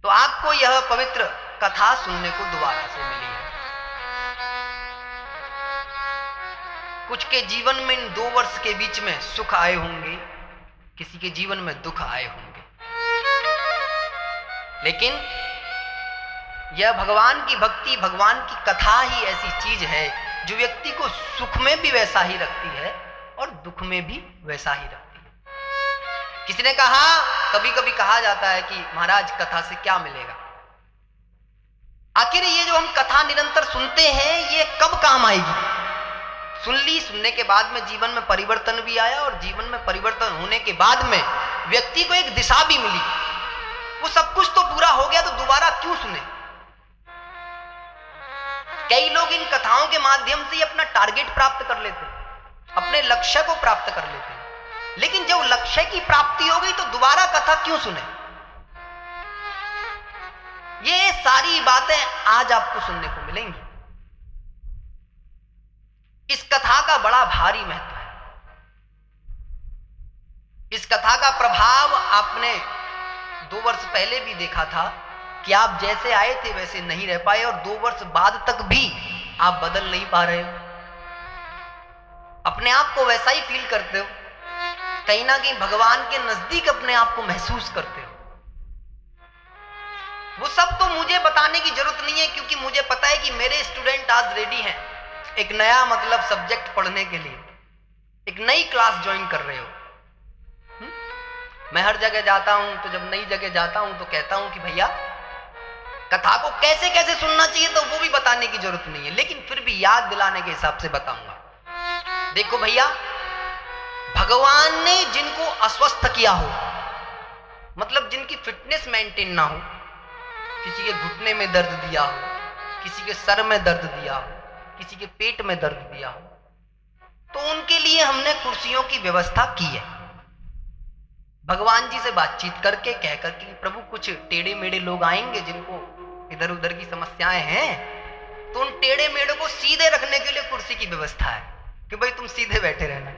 तो आपको यह पवित्र कथा सुनने को दोबारा से मिली है। कुछ के जीवन में इन 2 वर्ष के बीच में सुख आए होंगे, किसी के जीवन में दुख आए होंगे, लेकिन यह भगवान की भक्ति, भगवान की कथा ही ऐसी चीज है जो व्यक्ति को सुख में भी वैसा ही रखती है और दुख में भी वैसा ही रखती है। किसी ने कहा, कभी कभी कहा जाता है कि महाराज कथा से क्या मिलेगा? आखिर ये जो हम कथा निरंतर सुनते हैं ये कब काम आएगी? सुन ली, सुनने के बाद में जीवन में परिवर्तन भी आया और जीवन में परिवर्तन होने के बाद में व्यक्ति को एक दिशा भी मिली। वो सब कुछ तो पूरा हो गया तो दोबारा क्यों सुने? कई लोग इन कथाओं के माध्यम से अपना टारगेट प्राप्त कर लेते हैं, अपने लक्ष्य को प्राप्त कर लेते हैं, लेकिन जब लक्ष्य की प्राप्ति हो गई तो दोबारा कथा क्यों सुने? ये सारी बातें आज आपको सुनने को मिलेंगी। इस कथा का बड़ा भारी महत्व है। इस कथा का प्रभाव आपने 2 वर्ष पहले भी देखा था कि आप जैसे आए थे वैसे नहीं रह पाए और 2 वर्ष बाद तक भी आप बदल नहीं पा रहे हो। अपने आप को वैसा ही फील करते हो, कहीं ना कहीं भगवान के नजदीक अपने आप को महसूस करते हो। वो सब तो मुझे बताने की जरूरत नहीं है, क्योंकि मुझे पता है कि मेरे स्टूडेंट आज रेडी हैं एक नया सब्जेक्ट पढ़ने के लिए, एक नई क्लास ज्वाइन कर रहे हो। मैं हर जगह जाता हूं तो जब नई जगह जाता हूं तो कहता हूं कि भैया कथा को कैसे कैसे सुनना चाहिए, तो वो भी बताने की जरूरत नहीं है, लेकिन फिर भी याद दिलाने के हिसाब से बताऊंगा। देखो भैया, भगवान ने जिनको अस्वस्थ किया हो, मतलब जिनकी फिटनेस मेंटेन ना हो, किसी के घुटने में दर्द दिया हो, किसी के सर में दर्द दिया हो, किसी के पेट में दर्द दिया हो, तो उनके लिए हमने कुर्सियों की व्यवस्था की है। भगवान जी से बातचीत करके कह करके प्रभु कुछ टेढ़े मेढ़े लोग आएंगे जिनको इधर उधर की समस्याएं हैं, तो उन टेढ़े मेढ़े को सीधे रखने के लिए कुर्सी की व्यवस्था है कि भाई तुम सीधे बैठे रहना।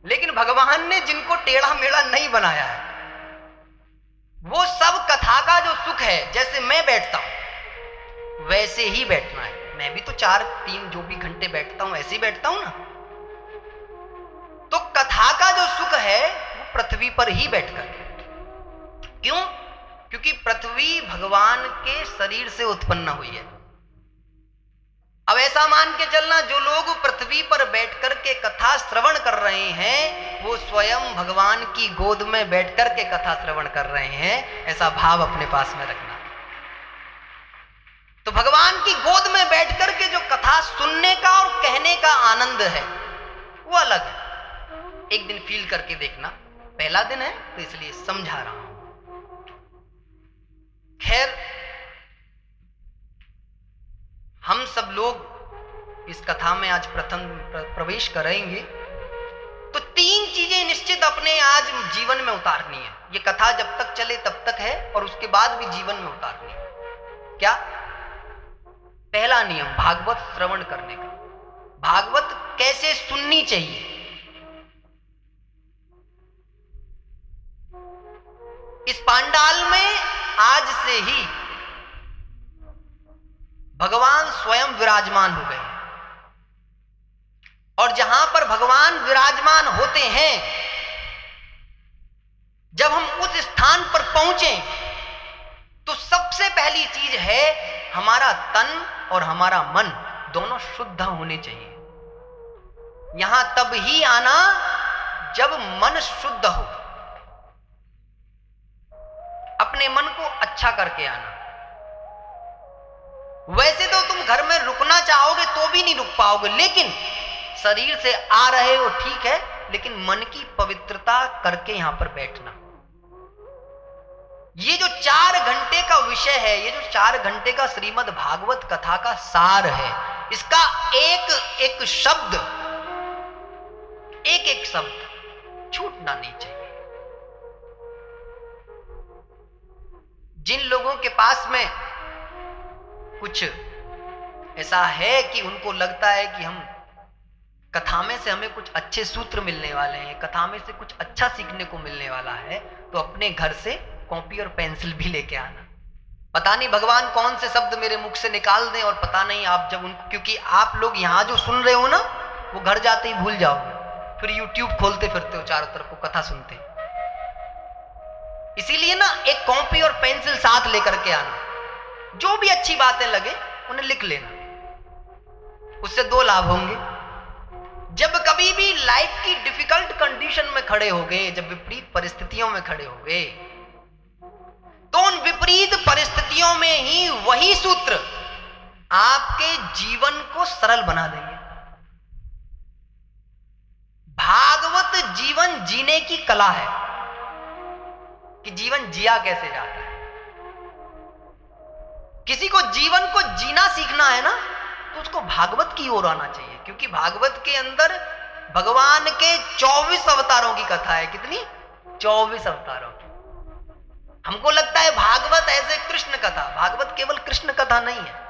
लेकिन भगवान ने जिनको टेढ़ा मेढ़ा नहीं बनाया है, वो सब कथा का जो सुख है, जैसे मैं बैठता हूं वैसे ही बैठना है। मैं भी तो 4-3 जो भी घंटे बैठता हूं ऐसे ही बैठता हूं ना। तो कथा का जो सुख है वो पृथ्वी पर ही बैठकर के। क्यों? क्योंकि पृथ्वी भगवान के शरीर से उत्पन्न हुई है। अब ऐसा मान के चलना, जो लोग पृथ्वी पर बैठकर के कथा श्रवण कर रहे हैं वो स्वयं भगवान की गोद में बैठकर के कथा श्रवण कर रहे हैं, ऐसा भाव अपने पास में रखना। तो भगवान की गोद में बैठकर के जो कथा सुनने का और कहने का आनंद है वो अलग है। एक दिन फील करके देखना, पहला दिन है तो इसलिए समझा रहा हूं। खैर, हम सब लोग इस कथा में आज प्रथम प्रवेश करेंगे तो 3 चीजें निश्चित अपने आज जीवन में उतारनी है। ये कथा जब तक चले तब तक है और उसके बाद भी जीवन में उतारनी है। क्या? पहला नियम भागवत श्रवण करने का। भागवत कैसे सुननी चाहिए, इस पांडाल में आज से ही भगवान स्वयं विराजमान हो गए और जहां पर भगवान विराजमान होते हैं, जब हम उस स्थान पर पहुंचे तो सबसे पहली चीज है हमारा तन और हमारा मन दोनों शुद्ध होने चाहिए। यहां तब ही आना जब मन शुद्ध हो, अपने मन को अच्छा करके आना। वैसे तो तुम घर में रुकना चाहोगे तो भी नहीं रुक पाओगे, लेकिन शरीर से आ रहे हो ठीक है, लेकिन मन की पवित्रता करके यहां पर बैठना। ये जो 4 घंटे का विषय है, ये जो 4 घंटे का श्रीमद् भागवत कथा का सार है, इसका एक एक शब्द, एक एक शब्द छूटना नहीं चाहिए। जिन लोगों के पास में कुछ ऐसा है कि उनको लगता है कि हम कथा में से हमें कुछ अच्छे सूत्र मिलने वाले हैं, कथा में से कुछ अच्छा सीखने को मिलने वाला है, तो अपने घर से कॉपी और पेंसिल भी लेके आना। पता नहीं भगवान कौन से शब्द मेरे मुख से निकाल दें, और पता नहीं आप जब उनको, क्योंकि आप लोग यहाँ जो सुन रहे हो ना, वो घर जाते ही भूल जाओगे, फिर यूट्यूब खोलते फिरते हो चारों तरफ को कथा सुनते। इसीलिए ना एक कॉपी और पेंसिल साथ लेकर के आना, जो भी अच्छी बातें लगे उन्हें लिख लेना। उससे दो लाभ होंगे। जब कभी भी लाइफ की डिफिकल्ट कंडीशन में खड़े होगे, जब विपरीत परिस्थितियों में खड़े होगे, तो उन विपरीत परिस्थितियों में ही वही सूत्र आपके जीवन को सरल बना देंगे। भागवत जीवन जीने की कला है कि जीवन जिया कैसे जाता है। किसी को जीवन को जीना सीखना है ना, तो उसको भागवत की ओर आना चाहिए, क्योंकि भागवत के अंदर भगवान के 24 अवतारों की कथा है। कितनी? 24 अवतारों की। हमको लगता है भागवत ऐसे कृष्ण कथा, भागवत केवल कृष्ण कथा नहीं है।